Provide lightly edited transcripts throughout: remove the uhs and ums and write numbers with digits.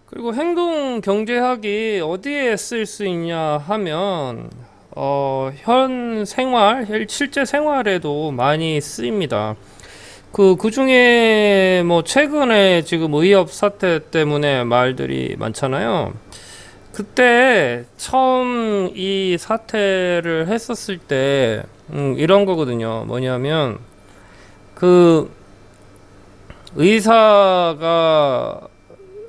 그리고 행동 경제학이 어디에 쓸 수 있냐 하면 현 생활, 실제 생활에도 많이 쓰입니다. 그 중에 뭐 최근에 지금 의협 사태 때문에 말들이 많잖아요. 그때 처음 이 사태를 했었을 때 이런 거거든요. 뭐냐면 그 의사가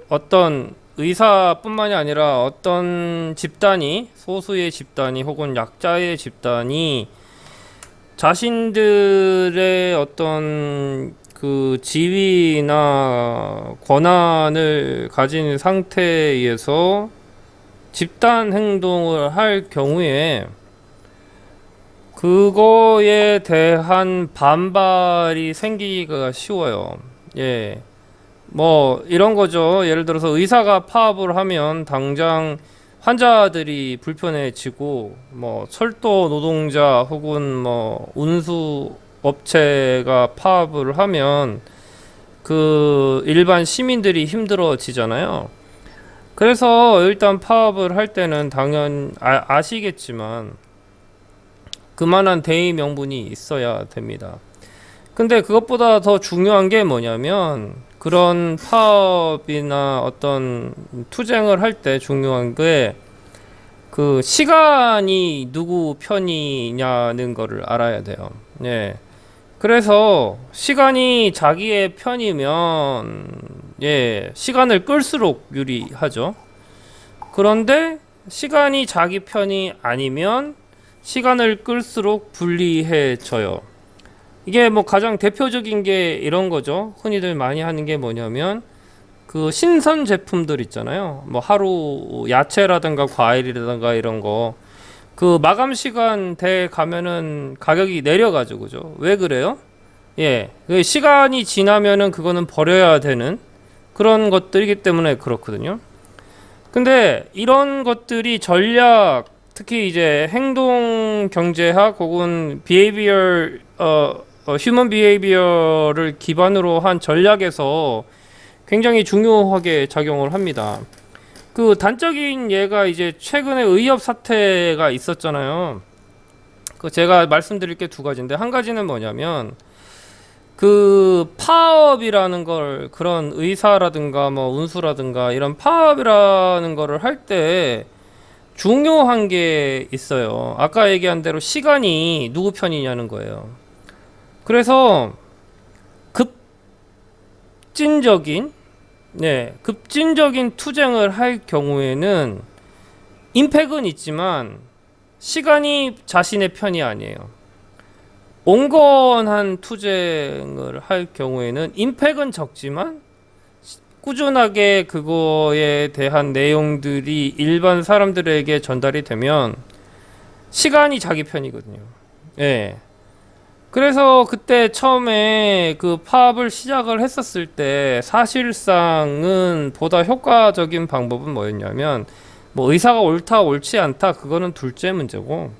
어떤 의사뿐만이 아니라 어떤 집단이, 소수의 집단이 혹은 약자의 집단이 자신들의 어떤 그 지위나 권한을 가진 상태에서 집단 행동을 할 경우에 그거에 대한 반발이 생기기가 쉬워요. 예. 뭐 이런 거죠. 예를 들어서 의사가 파업을 하면 당장 환자들이 불편해지고, 뭐 철도 노동자 혹은 뭐 운수 업체가 파업을 하면 그 일반 시민들이 힘들어지잖아요. 그래서 일단 파업을 할 때는 아시겠지만 그만한 대의 명분이 있어야 됩니다. 근데 그것보다 더 중요한 게 뭐냐면, 그런 파업이나 어떤 투쟁을 할 때 중요한 게 그 시간이 누구 편이냐는 거를 알아야 돼요. 예. 그래서 시간이 자기의 편이면, 예, 시간을 끌수록 유리하죠. 그런데 시간이 자기 편이 아니면 시간을 끌수록 불리해져요. 이게 뭐 가장 대표적인 게 이런 거죠. 흔히들 많이 하는 게 뭐냐면 그 신선 제품들 있잖아요. 뭐 하루 야채라든가 과일이라든가 이런 거 그 마감 시간 돼 가면은 가격이 내려가죠. 그죠? 왜 그래요? 예. 그 시간이 지나면은 그거는 버려야 되는 그런 것들이기 때문에 그렇거든요. 근데 이런 것들이 전략, 특히 이제 행동 경제학 혹은 휴먼 비헤이비어를 기반으로 한 전략에서 굉장히 중요하게 작용을 합니다. 그 단적인 예가 이제 최근에 의협 사태가 있었잖아요. 그 제가 말씀드릴 게 두 가지인데, 한 가지는 뭐냐면 그 파업이라는 걸, 그런 의사라든가 뭐 운수라든가 이런 파업이라는 거를 할 때 중요한 게 있어요. 아까 얘기한 대로 시간이 누구 편이냐는 거예요. 그래서 급진적인, 급진적인 투쟁을 할 경우에는 임팩은 있지만 시간이 자신의 편이 아니에요. 온건한 투쟁을 할 경우에는 임팩은 적지만 꾸준하게 그거에 대한 내용들이 일반 사람들에게 전달이 되면 시간이 자기 편이거든요. 예. 그래서 그때 처음에 그 파업을 시작을 했었을 때 사실상은 보다 효과적인 방법은 뭐였냐면, 뭐 의사가 옳다 옳지 않다 그거는 둘째 문제고,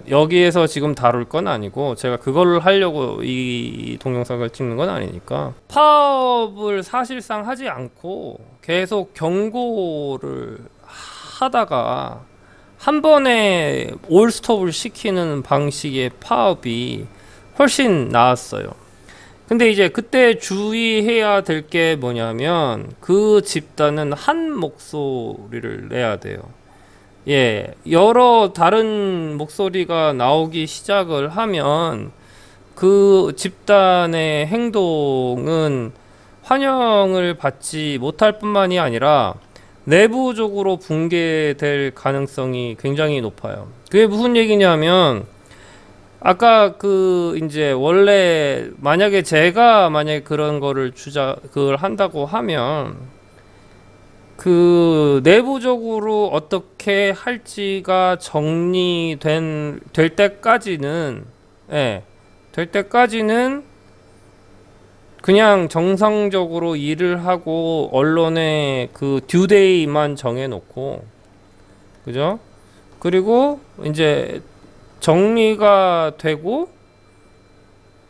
여기에서 지금 다룰 건 아니고 제가 그걸 하려고 이 동영상을 찍는 건 아니니까, 파업을 사실상 하지 않고 계속 경고를 하다가 한 번에 올스톱을 시키는 방식의 파업이 훨씬 나았어요. 근데 이제 그때 주의해야 될 게 뭐냐면, 그 집단은 한 목소리를 내야 돼요. 예, 여러 다른 목소리가 나오기 시작을 하면 그 집단의 행동은 환영을 받지 못할 뿐만이 아니라 내부적으로 붕괴될 가능성이 굉장히 높아요. 그게 무슨 얘기냐면, 아까 그 이제 원래 만약에 제가 만약에 그런 거를 그걸 한다고 하면 그 내부적으로 어떻게 할지가 될 때까지는, 예, 될 때까지는 그냥 정상적으로 일을 하고 언론에 그 듀데이만 정해놓고, 그죠? 그리고 이제 정리가 되고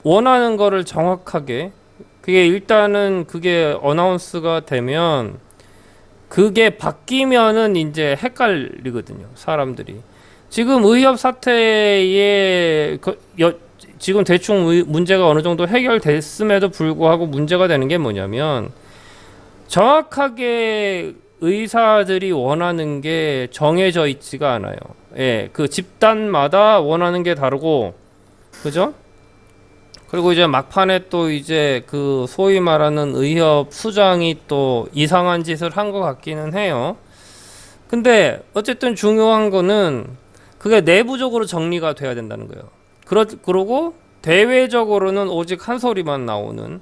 원하는 거를 정확하게, 그게 일단은 그게 어나운스가 되면 그게 바뀌면은 이제 헷갈리거든요, 사람들이. 지금 의협 사태에 지금 대충 문제가 어느 정도 해결됐음에도 불구하고 문제가 되는 게 뭐냐면 정확하게 의사들이 원하는 게 정해져 있지가 않아요. 예, 그 집단마다 원하는 게 다르고, 그죠? 그리고 이제 막판에 또 이제 그 소위 말하는 의협 수장이 또 이상한 짓을 한 것 같기는 해요. 근데 어쨌든 중요한 거는 그게 내부적으로 정리가 돼야 된다는 거예요. 그러고 대외적으로는 오직 한 소리만 나오는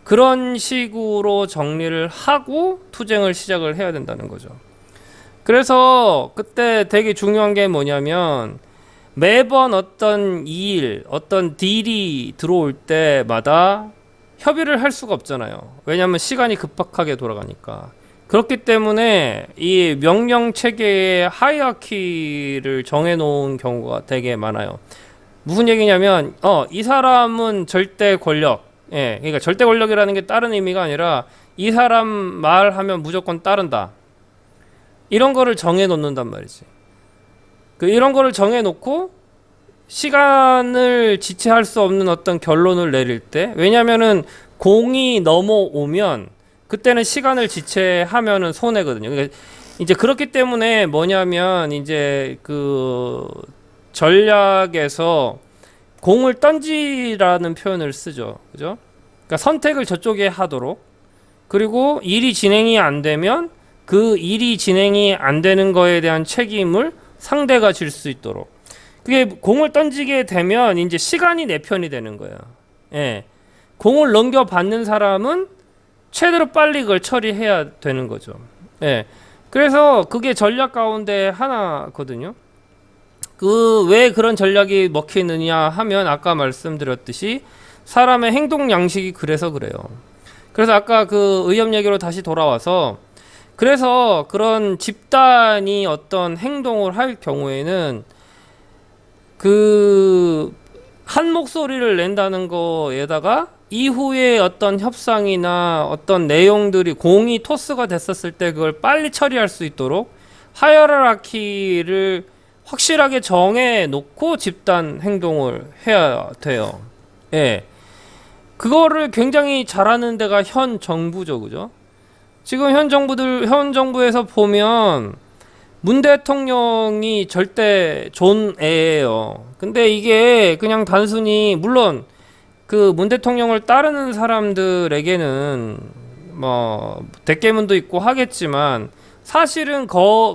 그런 식으로 정리를 하고 투쟁을 시작을 해야 된다는 거죠. 그래서 그때 되게 중요한 게 뭐냐면 매번 어떤 일, 어떤 딜이 들어올 때마다 협의를 할 수가 없잖아요. 왜냐하면 시간이 급박하게 돌아가니까. 그렇기 때문에 이 명령 체계의 하이어키를 정해 놓은 경우가 되게 많아요. 무슨 얘기냐면 이 사람은 절대 권력, 예, 그러니까 절대 권력이라는 게 다른 의미가 아니라 이 사람 말하면 무조건 따른다. 이런 거를 정해 놓는단 말이지. 이런 거를 정해 놓고 시간을 지체할 수 없는 어떤 결론을 내릴 때, 왜냐면은 공이 넘어오면 그때는 시간을 지체하면은 손해거든요. 그러니까 이제 그렇기 때문에 뭐냐면 이제 그 전략에서 공을 던지라는 표현을 쓰죠. 그죠? 그러니까 선택을 저쪽에 하도록, 그리고 일이 진행이 안 되면 그 일이 진행이 안 되는 거에 대한 책임을 상대가 질 수 있도록. 그게 공을 던지게 되면 이제 시간이 내 편이 되는 거예요. 예. 공을 넘겨받는 사람은 최대로 빨리 그걸 처리해야 되는 거죠. 예. 그래서 그게 전략 가운데 하나거든요. 왜 그런 전략이 먹히느냐 하면 아까 말씀드렸듯이 사람의 행동 양식이 그래서 그래요. 그래서 아까 그 의협 얘기로 다시 돌아와서, 그래서 그런 집단이 어떤 행동을 할 경우에는 그 한 목소리를 낸다는 거에다가 이후에 어떤 협상이나 어떤 내용들이 공이 토스가 됐었을 때 그걸 빨리 처리할 수 있도록 하이어라키를 확실하게 정해 놓고 집단 행동을 해야 돼요. 예. 그거를 굉장히 잘하는 데가 현 정부죠. 그죠? 지금 현 정부에서 보면 문 대통령이 절대 존애예요. 근데 이게 그냥 단순히, 물론 그 문 대통령을 따르는 사람들에게는 뭐 대깨문도 있고 하겠지만 사실은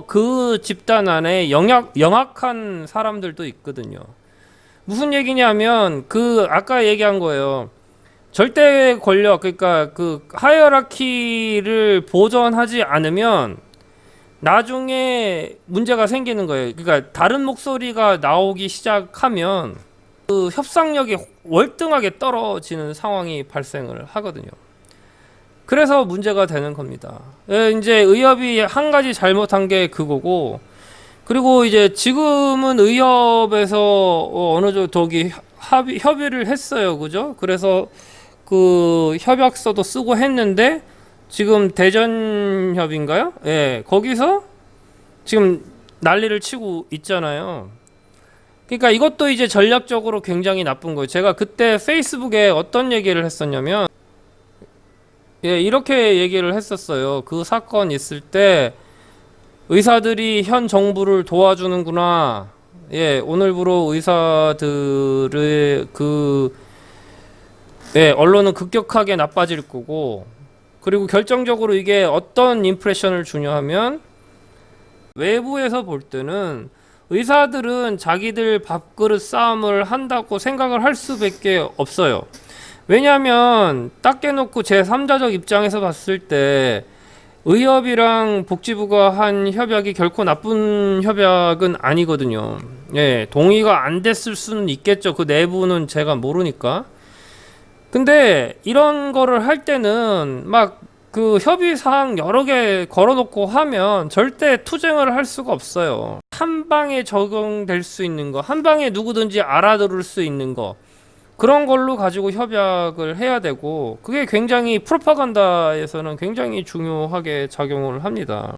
그 집단 안에 영악한 사람들도 있거든요. 무슨 얘기냐면 아까 얘기한 거예요. 절대 권력, 그러니까 그 하이어라키를 보존하지 않으면 나중에 문제가 생기는 거예요. 그러니까 다른 목소리가 나오기 시작하면 그 협상력이 월등하게 떨어지는 상황이 발생을 하거든요. 그래서 문제가 되는 겁니다. 이제 의협이 한 가지 잘못한 게 그거고, 그리고 이제 지금은 의협에서 어느 정도 협의를 했어요. 그죠? 그래서 그 협약서도 쓰고 했는데 지금 대전협인가요? 예, 거기서 지금 난리를 치고 있잖아요. 그러니까 이것도 이제 전략적으로 굉장히 나쁜 거예요. 제가 그때 페이스북에 어떤 얘기를 했었냐면, 예, 이렇게 얘기를 했었어요. 그 사건 있을 때 의사들이 현 정부를 도와주는구나. 예, 오늘부로 의사들의 언론은 급격하게 나빠질 거고, 그리고 결정적으로 이게 어떤 임프레션을 주냐 하면, 외부에서 볼 때는 의사들은 자기들 밥그릇 싸움을 한다고 생각을 할 수밖에 없어요. 왜냐하면 딱 깨놓고 제3자적 입장에서 봤을 때 의협이랑 복지부가 한 협약이 결코 나쁜 협약은 아니거든요. 예, 동의가 안 됐을 수는 있겠죠. 그 내부는 제가 모르니까. 근데 이런 거를 할 때는 막 그 협의사항 여러 개 걸어놓고 하면 절대 투쟁을 할 수가 없어요. 한 방에 적용될 수 있는 거, 한 방에 누구든지 알아들을 수 있는 거, 그런 걸로 가지고 협약을 해야 되고 그게 굉장히 프로파간다에서는 굉장히 중요하게 작용을 합니다.